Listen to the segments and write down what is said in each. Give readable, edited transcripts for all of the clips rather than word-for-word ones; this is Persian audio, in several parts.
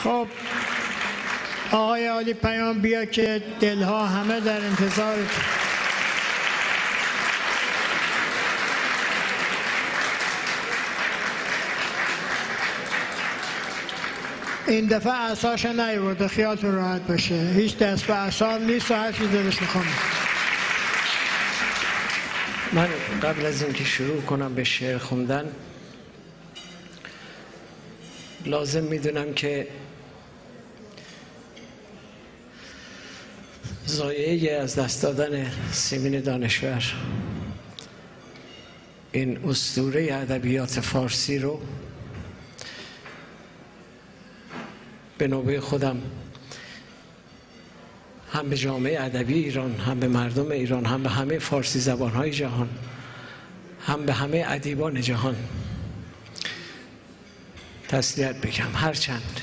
خب آقای عالی پیام بیا که دلها همه در انتظار. این دفعه عصاش نیورده، خیالتون راحت باشه، هیچ دست به عصا نیست و هر چیز دلش میخوام. من قبل از اینکه شروع کنم به شعر خوندن لازم میدونم که ضایعه از دست دادن سیمین دانشور، این اسطوره ادبیات فارسی رو به نوبه خودم هم به جامعه ادبی ایران، هم به مردم ایران، هم به همه فارسی زبانهای جهان، هم به همه ادیبان جهان تسلیت بگم. هرچند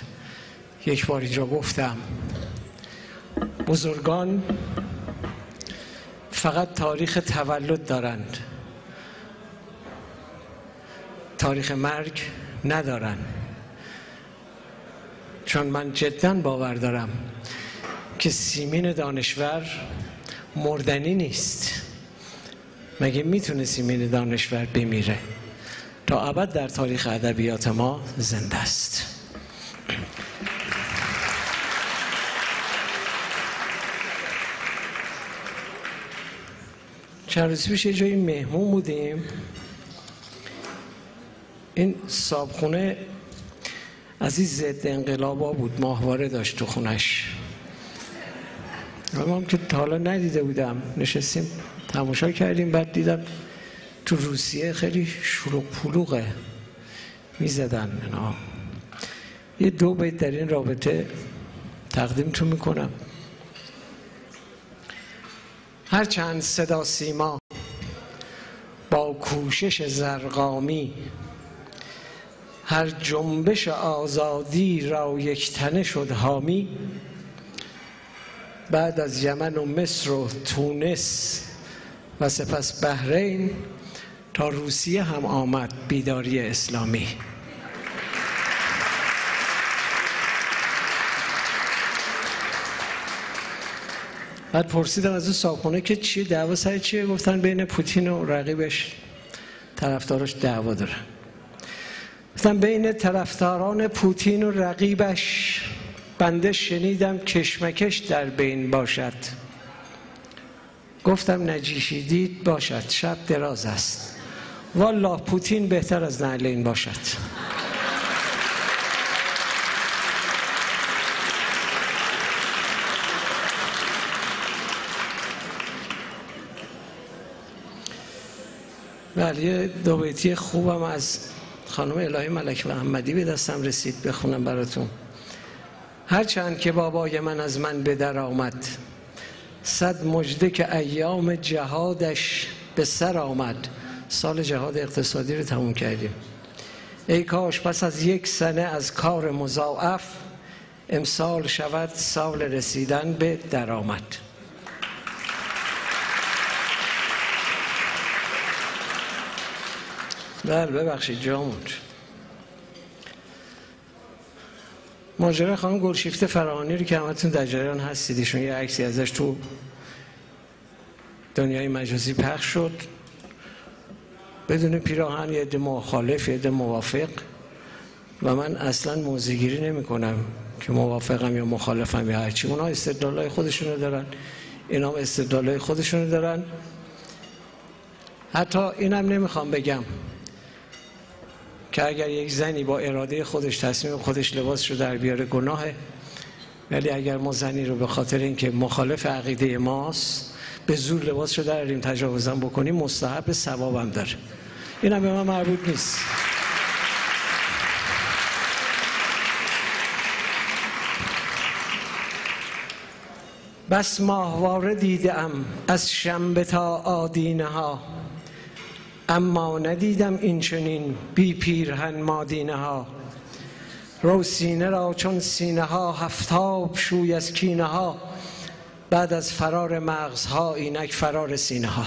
یک بار اینجا گفتم بزرگان فقط تاریخ تولد دارند، تاریخ مرگ ندارند، چون من جداً باور دارم که سیمین دانشور مردنی نیست. مگه میتونه سیمین دانشور بمیره؟ تا ابد در تاریخ ادبیات ما زنده است. چند روز پیش یه جایی مهمون بودیم، این صابخونه از این ضد انقلابا بود، ماهواره داشت تو خونش. من که تا حالا ندیده بودم، نشستیم تماشا کردیم، بعد دیدم تو روسیه خیلی شلوغ پلوغه میزدن اینا. یه دو بیت در این رابطه تقدیمتون میکنم. هرچند صدا سیما با کوشش زرقامی هر جنبش آزادی را یک تنه شد حامی، بعد از یمن و مصر و تونس و سپس بحرین تا روسیه هم آمد بیداری اسلامی. بعد پرسیدم از اون صاحبخونه که چیه دعوا سر چیه؟ گفتن بین پوتین و رقیبش طرفداراش دعوا داره. گفتم بین طرفداران پوتین و رقیبش بنده شنیدم کشمکش در بین باشد. گفتم نجیشی دید باشد، شب دراز است، والله پوتین بهتر از نعلین باشد. بله، یه دو بیتی خوبم از خانم الهی ملک محمدی به دستم رسید، بخونم براتون. هرچند که بابای من از من به در آمد، صد مژده که ایام جهادش به سر آمد. سال جهاد اقتصادی رو تموم کردیم. ای کاش پس از 1 سنه از کار مضاعف، امسال شود سال رسیدن به درآمد. بله ببخشید جاموند. ماجرا خانم گلشیفته فراهانی رو که همتون در جریان هستید، ایشون یه عکسی ازش تو دنیای مجازی پخش شد، بدون پیراهن، یه عده مخالف یه عده موافق، و من اصلا موضع‌گیری نمی‌کنم که موافقم یا مخالفم یا هرچی. اونها استدلالای خودشونو دارن، اینا هم استدلالای خودشونو دارن. حتی اینم نمیخوام بگم که اگر یک زنی با اراده خودش تصمیم خودش لباسشو در بیاره گناهه، ولی اگر ما زنی رو به خاطر اینکه مخالف عقیده ماست به زور لباسشو دراریم تجاوزم بکنیم، مستحب ثوابم داره. اینم به من مربوط نیست. بس ماهواره دیدم از شنبه تا آدینه ها، اما ندیدم این چنین بی پیرهن مادینه ها. رو سینه را چون سینه ها هفتاب شوی از کینه ها، بعد از فرار مغزها اینک فرار سینه ها.